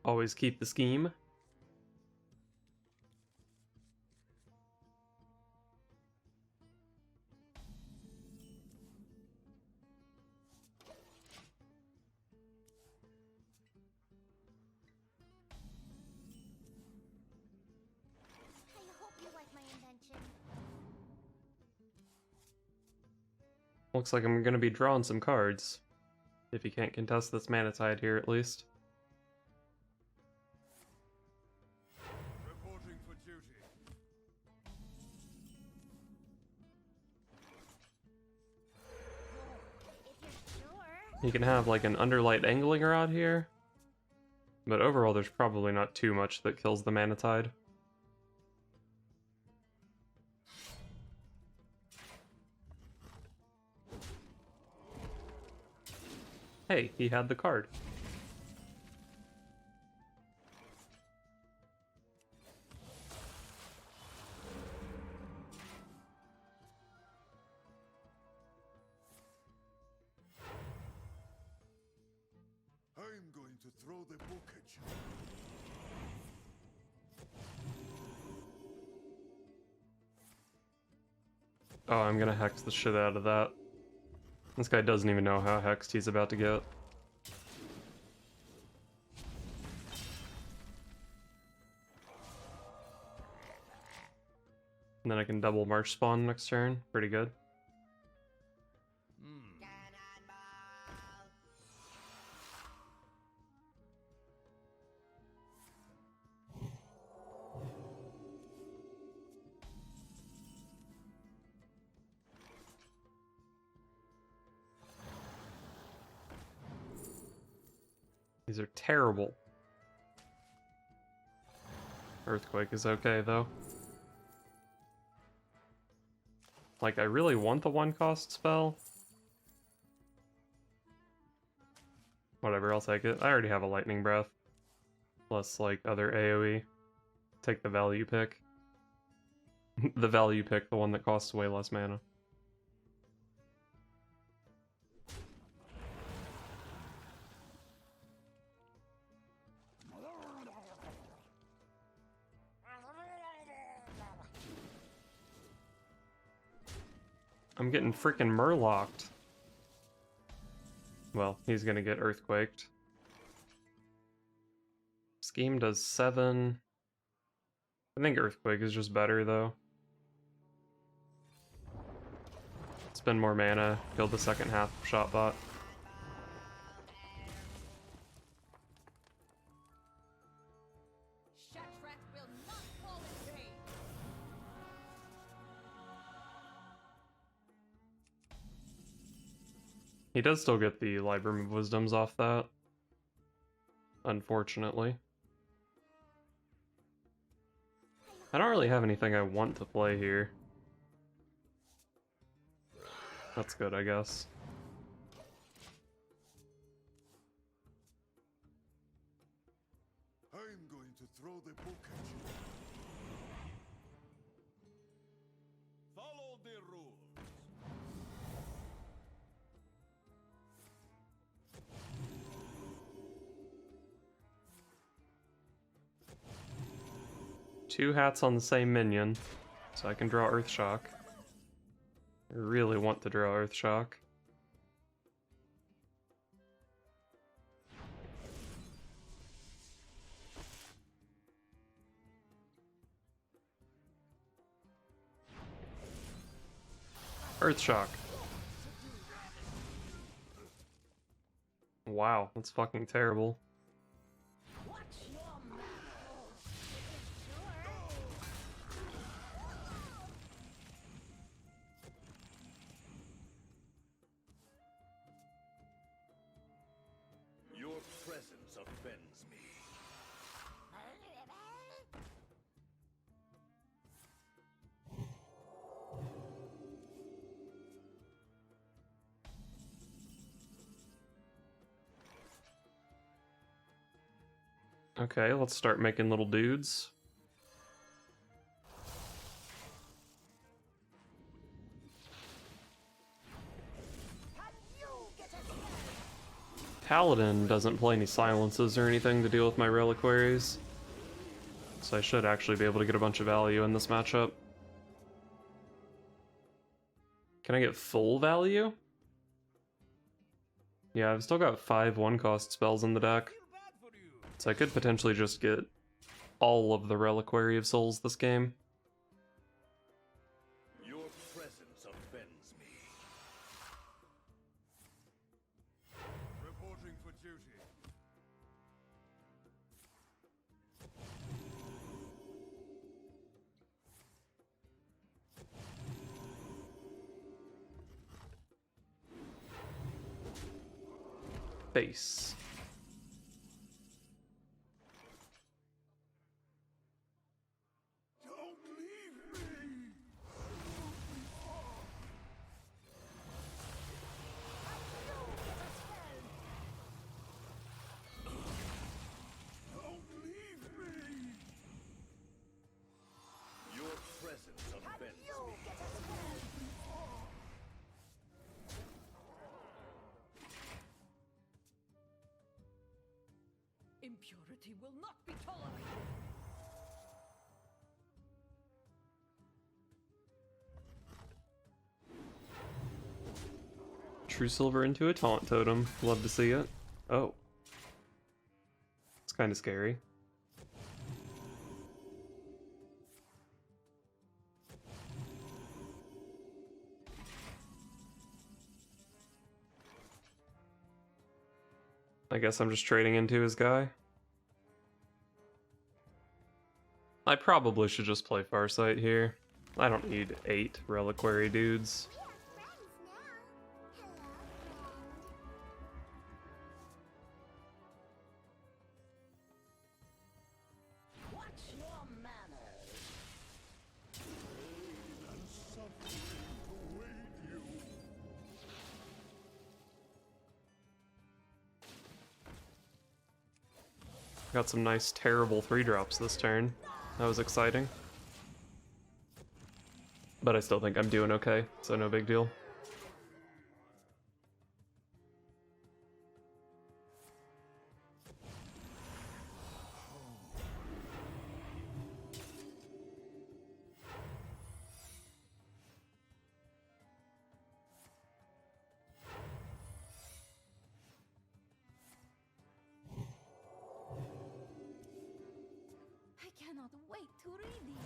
Always keep the scheme. Looks like I'm gonna be drawing some cards. If you can't contest this Mana Tide here, at least. Reporting for duty. If you're sure. You can have like an Underlight Angling Rod here, but overall there's probably not too much that kills the Mana Tide. Hey, he had the card. I'm going to throw the book at you. Oh, I'm gonna hex the shit out of that. This guy doesn't even know how hexed he's about to get. And then I can double March Spawn next turn. Pretty good. These are terrible. Earthquake is okay, though. Like, I really want the 1-cost spell. Whatever, I'll take it. I already have a Lightning Breath. Plus, like, other AoE. Take the value pick. The value pick, the one that costs way less mana. I'm getting freaking Murlocked. Well, he's gonna get Earthquaked. Scheme does 7. I think Earthquake is just better, though. Spend more mana, kill the second half of Shotbot. He does still get the Library of Wisdoms off that. Unfortunately. I don't really have anything I want to play here. That's good, I guess. I'm going to throw the book at you. Follow the rules. Two hats on the same minion, so I can draw Earthshock. I really want to draw Earthshock. Earthshock. Wow, that's fucking terrible. Your presence offends me. Okay, let's start making little dudes. Paladin doesn't play any silences or anything to deal with my reliquaries, so I should actually be able to get a bunch of value in this matchup. Can I get full value? Yeah, I've still got 5 1-cost spells in the deck, so I could potentially just get all of the Reliquary of Souls this game. Your presence offends me. Reporting for duty. Base. Don't leave me. Don't leave me. Your presence offends me. Impurity will not be tolerated. True Silver into a Taunt Totem. Love to see it. Oh. It's kind of scary. I guess I'm just trading into his guy. I probably should just play Farsight here. I don't need 8 Reliquary dudes. We are friends now. Hello, friend. Watch your manners. Pain and suffering await you. Got some nice terrible 3-drops this turn. That was exciting. But I still think I'm doing okay, so no big deal. I cannot wait to read these.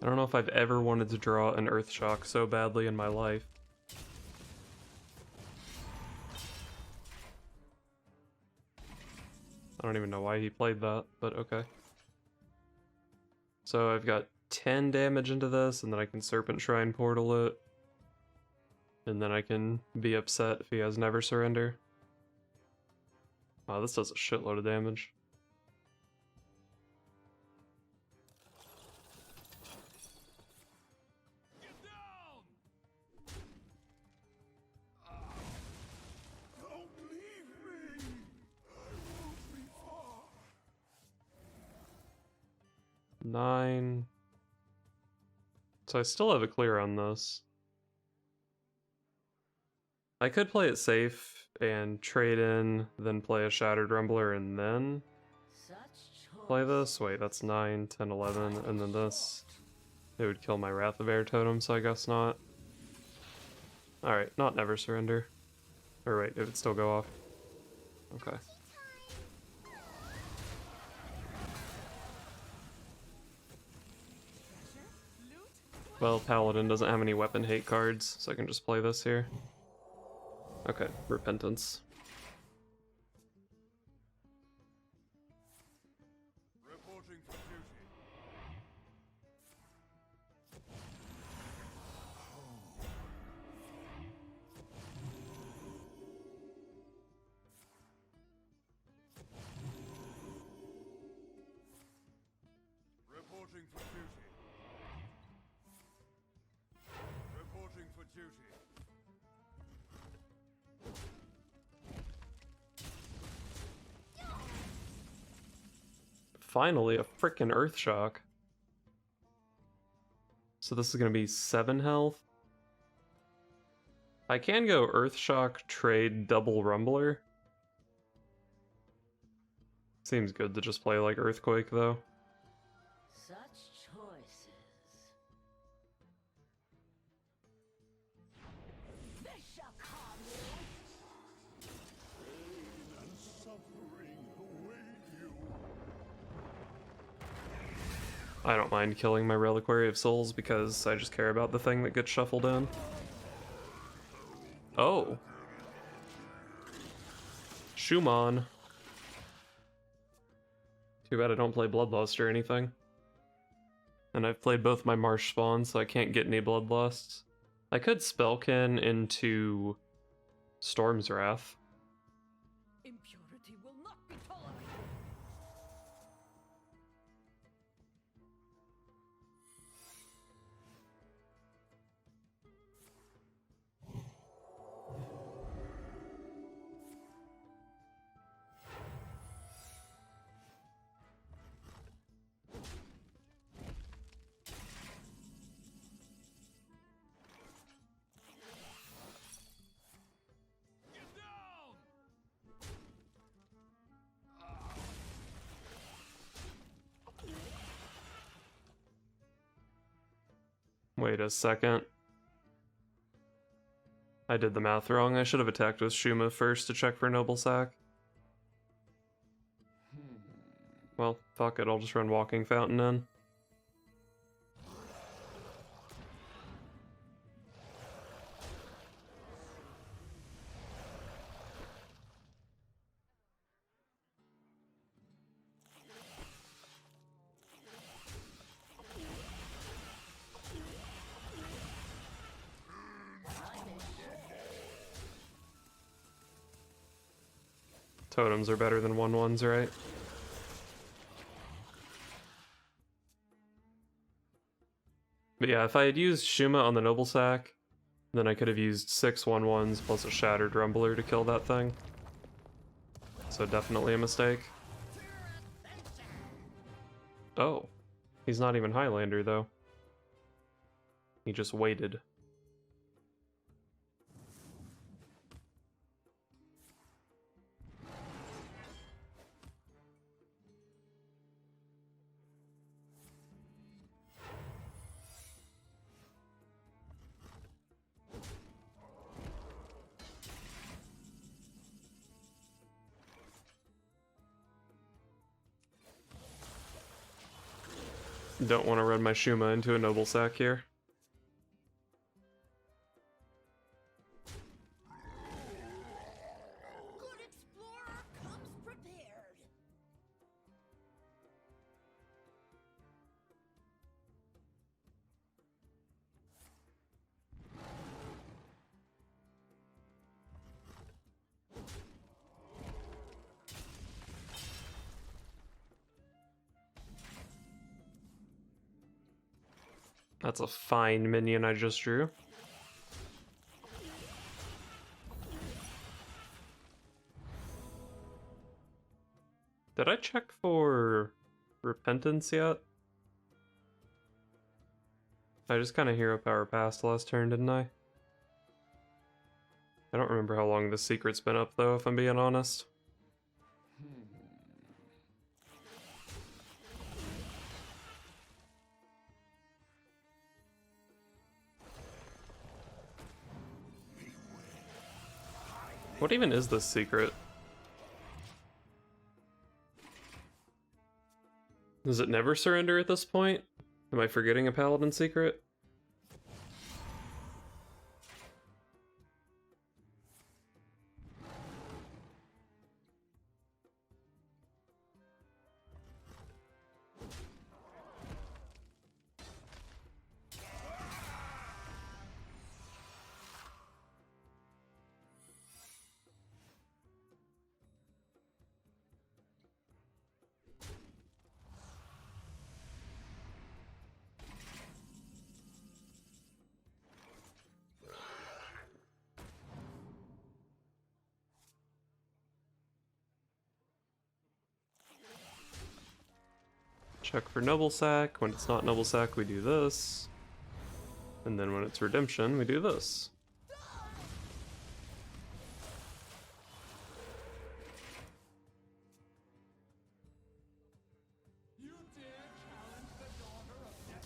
I don't know if I've ever wanted to draw an Earthshock so badly in my life. I don't even know why he played that, but okay. So I've got 10 damage into this, and then I can Serpent Shrine Portal it. And then I can be upset if he has Never Surrender. Wow, this does a shitload of damage. Get down! Don't leave me. I won't be far. 9. So I still have a clear on this. I could play it safe and trade in, then play a Shattered Rumbler, and then Such play this. Wait, that's 9, 10, 11, and then this. It would kill my Wrath of Air totem, so I guess not. Alright, not Never Surrender. Or wait, it would still go off. Okay. Well, Paladin doesn't have any weapon hate cards, so I can just play this here. Okay, Repentance. Reporting for duty. Reporting for duty. Reporting for duty. Finally, a frickin' Earthshock. So this is going to be 7 health. I can go Earthshock, trade, double Rumbler. Seems good to just play like Earthquake though. Such choices. This shall calm you. Pain and suffering await you. I don't mind killing my Reliquary of Souls because I just care about the thing that gets shuffled in. Oh. Shaman. Too bad I don't play Bloodlust or anything. And I've played both my Marsh spawns, so I can't get any Bloodlusts. I could Spellkin into Storm's Wrath. Impurity will not be tolerated. Wait a second. I did the math wrong. I should have attacked with Shuma first to check for Noble Sack. Well, fuck it, I'll just run Walking Fountain in. Totems are better than 1/1s, right? But yeah, if I had used Shuma on the Noble Sack, then I could have used 6 1/1s plus a Shattered Rumbler to kill that thing. So definitely a mistake. Oh. He's not even Highlander, though. He just waited. Don't want to run my Shuma into a Noble Sack here. Good explorer comes prepared. That's a fine minion I just drew. Did I check for Repentance yet? I just kind of Hero Power passed last turn, didn't I? I don't remember how long the secret's been up though, if I'm being honest. What even is this secret? Does it never surrender at this point? Am I forgetting a Paladin secret? Check for Noble Sack. When it's not Noble Sack, we do this. And then when it's redemption, we do this.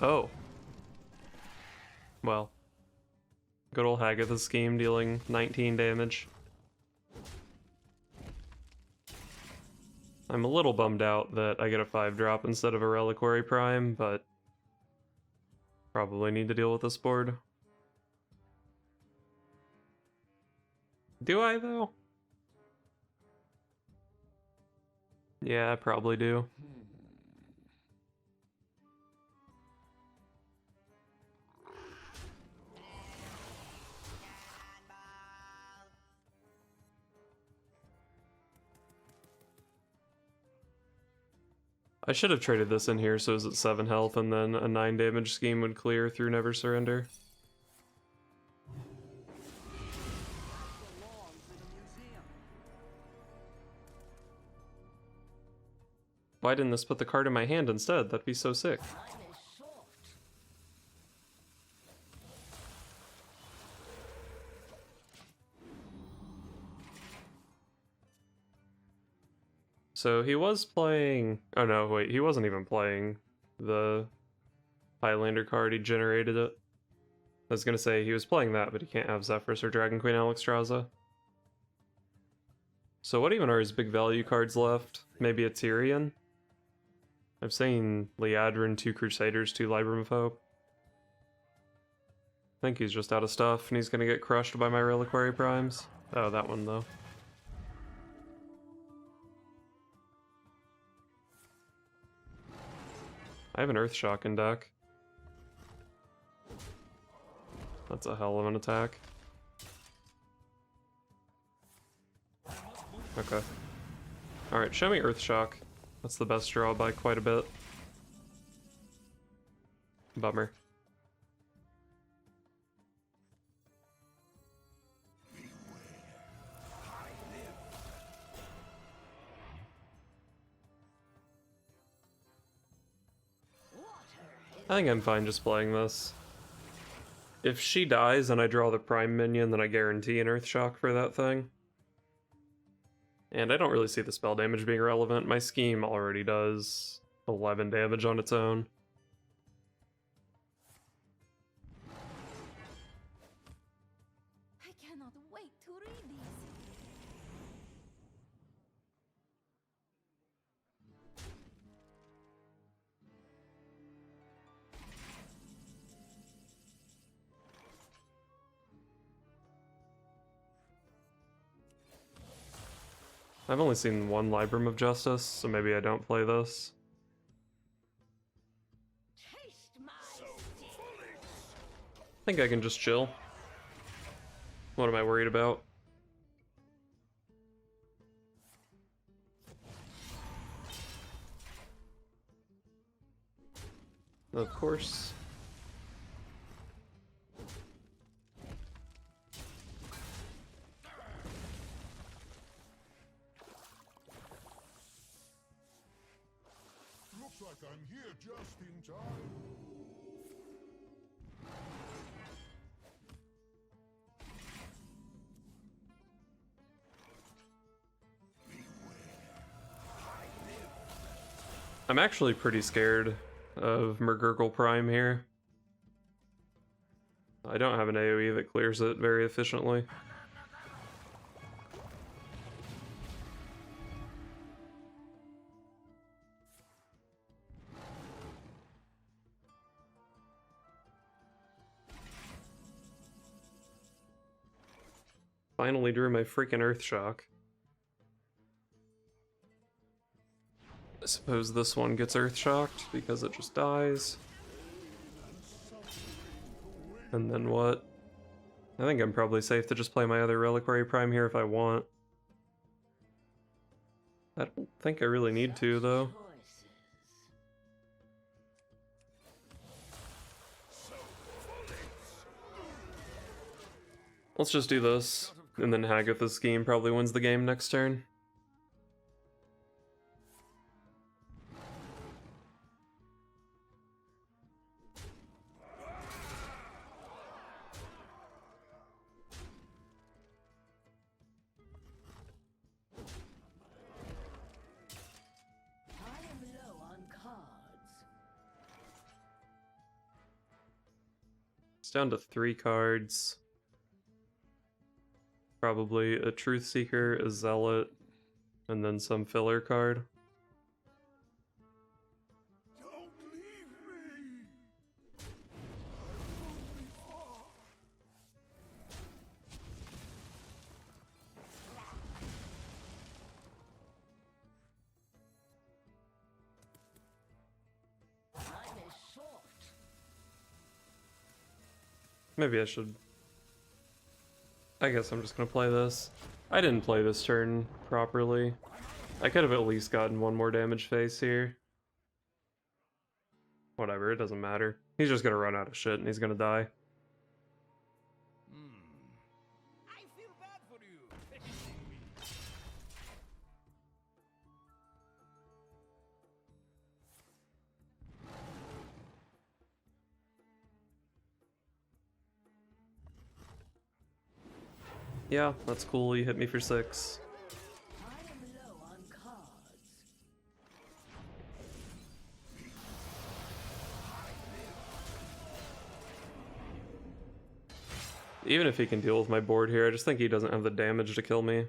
Oh. Well. Good old Hagatha's scheme dealing 19 damage. I'm a little bummed out that I get a 5-drop instead of a Reliquary Prime, but probably need to deal with this board. Do I, though? Yeah, I probably do. I should have traded this in here so it was at 7 health and then a 9 damage scheme would clear through Never Surrender. Why didn't this put the card in my hand instead? That'd be so sick. So he was playing... Oh no, wait, he wasn't even playing the Highlander card, he generated it. I was gonna say he was playing that, but he can't have Zephrys or Dragon Queen Alexstrasza. So what even are his big value cards left? Maybe a Tyrion? I've seen Liadrin, 2 Crusaders, 2 Libram of Hope. I think he's just out of stuff and he's gonna get crushed by my Reliquary Primes. Oh, that one though. I have an Earthshock in deck. That's a hell of an attack. Okay. Alright, show me Earthshock. That's the best draw by quite a bit. Bummer. I think I'm fine just playing this. If she dies and I draw the Prime minion, then I guarantee an Earthshock for that thing. And I don't really see the spell damage being relevant. My scheme already does 11 damage on its own. I cannot wait to read these. I've only seen one Libram of Justice, so maybe I don't play this. I think I can just chill. What am I worried about? Of course. Looks like I'm here just in time. I'm actually pretty scared of McGurgle Prime here. I don't have an AoE that clears it very efficiently. Finally drew my freaking Earthshock. I suppose this one gets Earthshocked because it just dies. And then what? I think I'm probably safe to just play my other Reliquary Prime here if I want. I don't think I really need to, though. Let's just do this, and then Hagatha's scheme probably wins the game next turn. It's down to 3 cards. Probably a Truth Seeker, a Zealot, and then some filler card. Don't leave me! Time is short. Maybe I should... I guess I'm just gonna play this. I didn't play this turn properly. I could have at least gotten one more damage face here. Whatever, it doesn't matter. He's just gonna run out of shit and he's gonna die. I feel bad for you. Yeah, that's cool, he hit me for 6. I am low on cards. Even if he can deal with my board here, I just think he doesn't have the damage to kill me.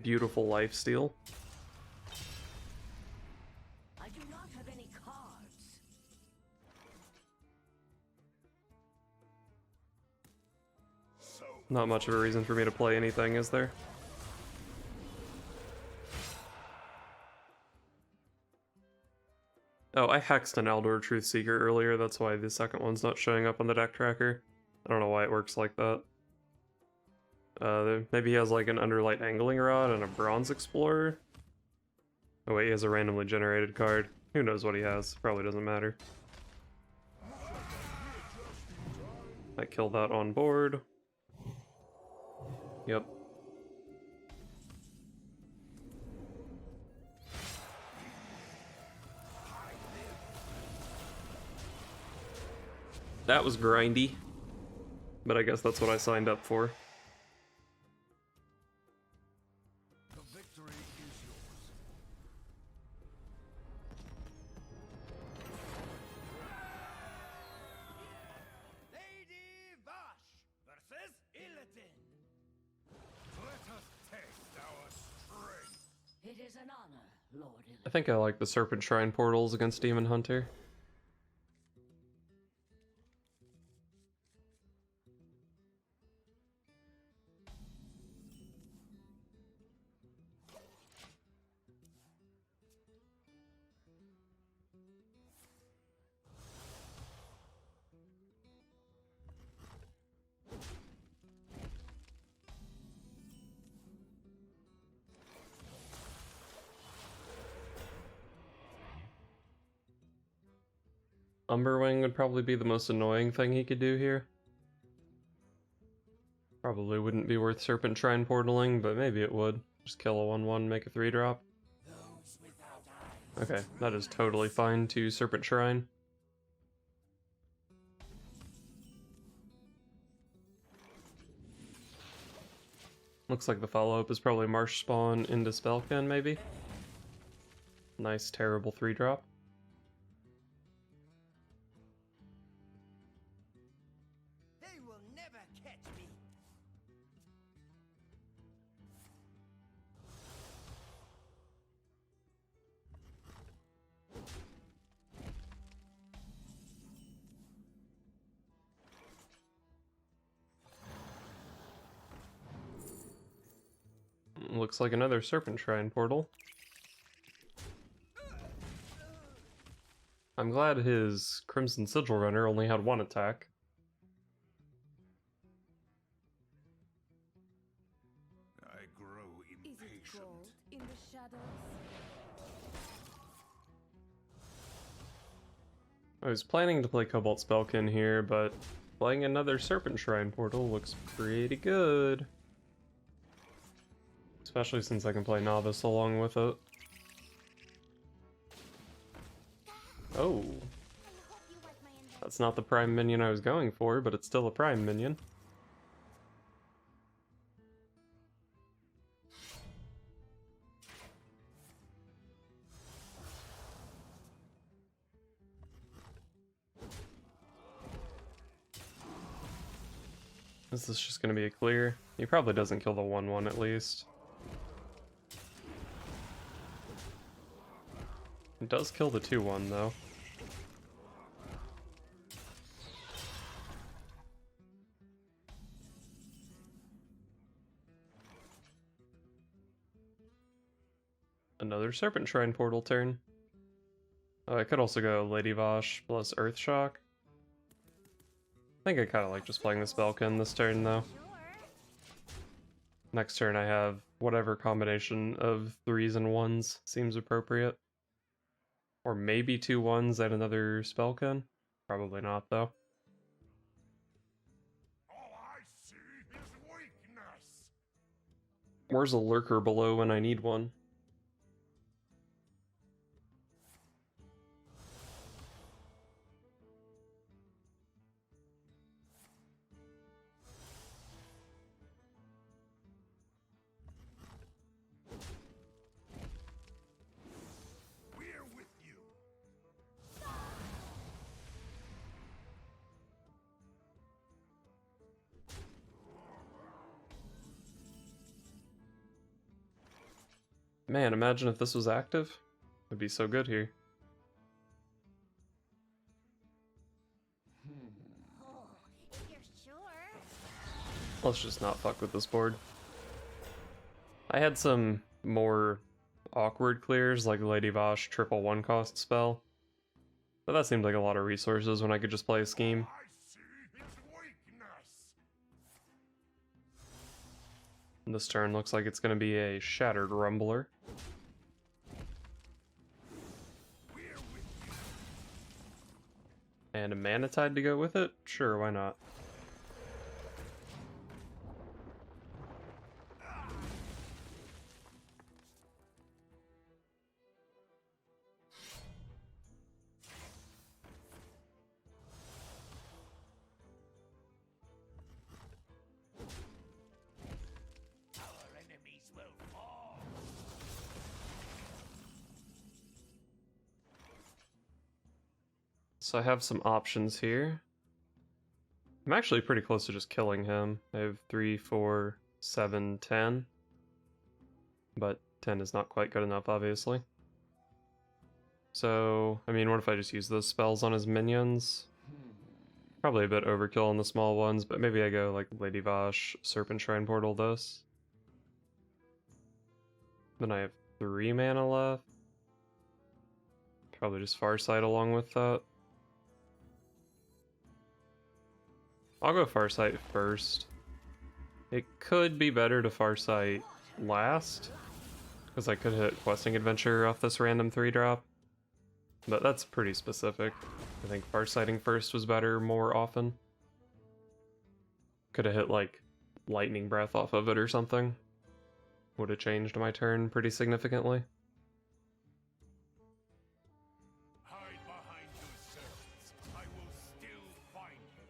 Beautiful lifesteal. I do not have any cards. Not much of a reason for me to play anything, is there? Oh, I hexed an Aldor Truthseeker earlier, that's why the second one's not showing up on the deck tracker. I don't know why it works like that. Maybe he has like an Underlight Angling Rod and a Bronze Explorer? Oh wait, he has a randomly generated card. Who knows what he has? Probably doesn't matter. I killed that on board. Yep. That was grindy, but I guess that's what I signed up for. The victory is yours. Lady Vash versus Illidan. Let us test our strength. It is an honor, Lord Illidan. I think I like the Serpent Shrine portals against Demon Hunter. Umberwing would probably be the most annoying thing he could do here. Probably wouldn't be worth Serpent Shrine portaling, but maybe it would. Just kill a 1/1, make a 3-drop. Okay, that is totally fine to Serpent Shrine. Looks like the follow-up is probably Marsh Spawn into Spellkin, maybe? Nice, terrible 3-drop. They will never catch me. Looks like another Serpent Shrine portal. I'm glad his Crimson Sigil Runner only had 1 attack. I grow Is it impatient. cold in the shadows? I was planning to play Cobalt Spellkin here, but playing another Serpent Shrine portal looks pretty good. Especially since I can play Novice along with it. Oh, I hope you like my invention. that's not the prime minion I was going for, but it's still a prime minion. Is this just going to be a clear? He probably doesn't kill the 1/1 at least. It does kill the 2/1 though. Another Serpent Shrine portal turn. Oh, I could also go Lady Vosh plus Earth Shock. I think I kind of like just playing the Spellkin this turn though. Next turn I have whatever combination of 3s and 1s seems appropriate. Or maybe 2 1s and another Spellkin. Probably not though. All I see is weakness. Where's a lurker below when I need one? We're with you. Man, imagine if this was active. It'd be so good here. Oh, if you're sure. Let's just not fuck with this board. I had some more awkward clears like Lady Vosh triple 1-cost spell. But that seemed like a lot of resources when I could just play a scheme. I see is weakness. And this turn looks like it's going to be a Shattered Rumbler. We're with you. And a Mana Tide to go with it? Sure, why not? Our enemies will fall. So I have some options here. I'm actually pretty close to just killing him. I have 3, 4, 7, 10. But 10 is not quite good enough, obviously. So, I mean, what if I just use those spells on his minions? Probably a bit overkill on the small ones, but maybe I go like Lady Vosh, Serpent Shrine Portal this. Then I have 3 mana left. Probably just Farsight along with that. I'll go Farsight first. It could be better to Farsight last, because I could hit Questing Adventure off this random 3-drop. But that's pretty specific. I think Farsighting first was better more often. Could have hit like Lightning Breath off of it or something. Would have changed my turn pretty significantly. Hide behind yourselves. I will still find you.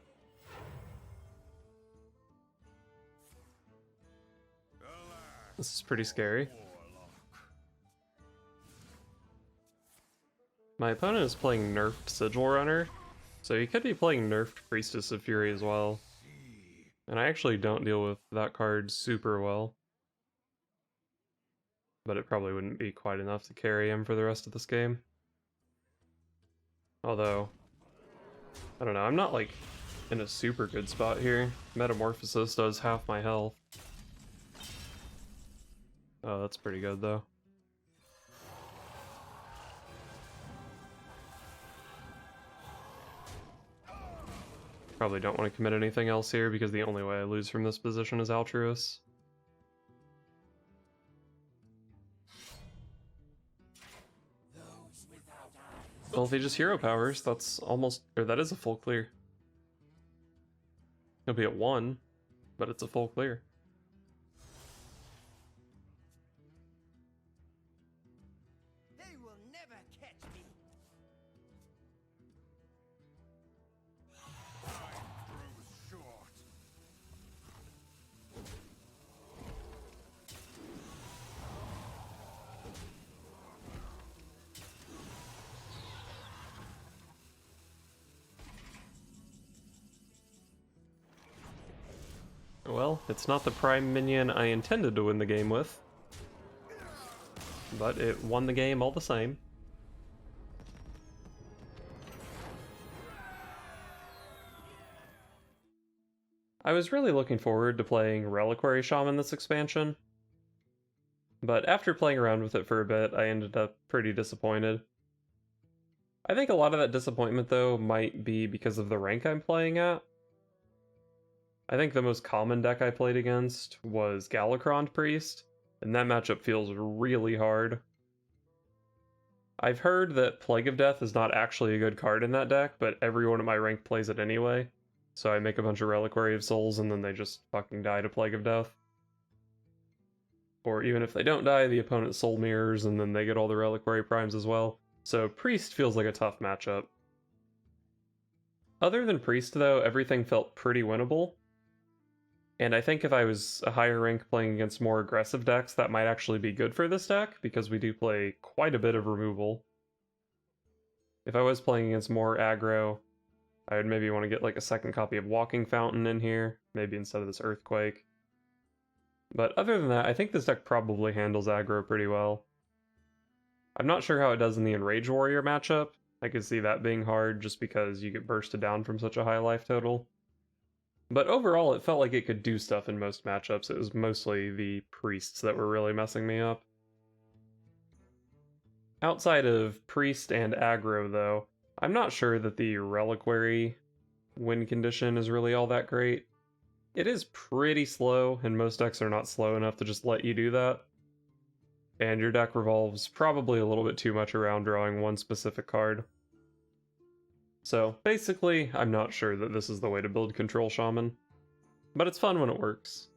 Alas, This is pretty scary. warlock. My opponent is playing nerfed Sigil Runner, so he could be playing nerfed Priestess of Fury as well. And I actually don't deal with that card super well. But it probably wouldn't be quite enough to carry him for the rest of this game. Although, I don't know, I'm not like in a super good spot here. Metamorphosis does half my health. Oh, that's pretty good though. Probably don't want to commit anything else here because the only way I lose from this position is Altruis. Well, if he just hero powers, that's almost, or that is a full clear. It'll be at 1, but it's a full clear. They will never catch me. Time grows short. well, it's not the prime minion I intended to win the game with, but it won the game all the same. I was really looking forward to playing Reliquary Shaman this expansion, but after playing around with it for a bit, I ended up pretty disappointed. I think a lot of that disappointment, though, might be because of the rank I'm playing at. I think the most common deck I played against was gWKlAOQpwPosAPmtwPkuAOTwgMLnAL Priest, and that matchup feels really hard. I've heard that Plague of Death is not actually a good card in that deck, but everyone at my rank plays it anyway, so I make a bunch of Reliquary of Souls and then they just fucking die to Plague of Death. Or even if they don't die, the opponent soul mirrors and then they get all the Reliquary Primes as well. So Priest feels like a tough matchup. Other than Priest though, everything felt pretty winnable. And I think if I was a higher rank playing against more aggressive decks, that might actually be good for this deck, because we do play quite a bit of removal. If I was playing against more aggro, I would maybe want to get like a second copy of Walking Fountain in here, maybe instead of this Earthquake. But other than that, I think this deck probably handles aggro pretty well. I'm not sure how it does in the Enraged Warrior matchup. I could see that being hard just because you get bursted down from such a high life total. But overall, it felt like it could do stuff in most matchups. It was mostly the priests that were really messing me up. Outside of priest and aggro, though, I'm not sure that the Reliquary win condition is really all that great. It is pretty slow, and most decks are not slow enough to just let you do that. And your deck revolves probably a little bit too much around drawing one specific card. So basically, I'm not sure that this is the way to build Control Shaman, but it's fun when it works.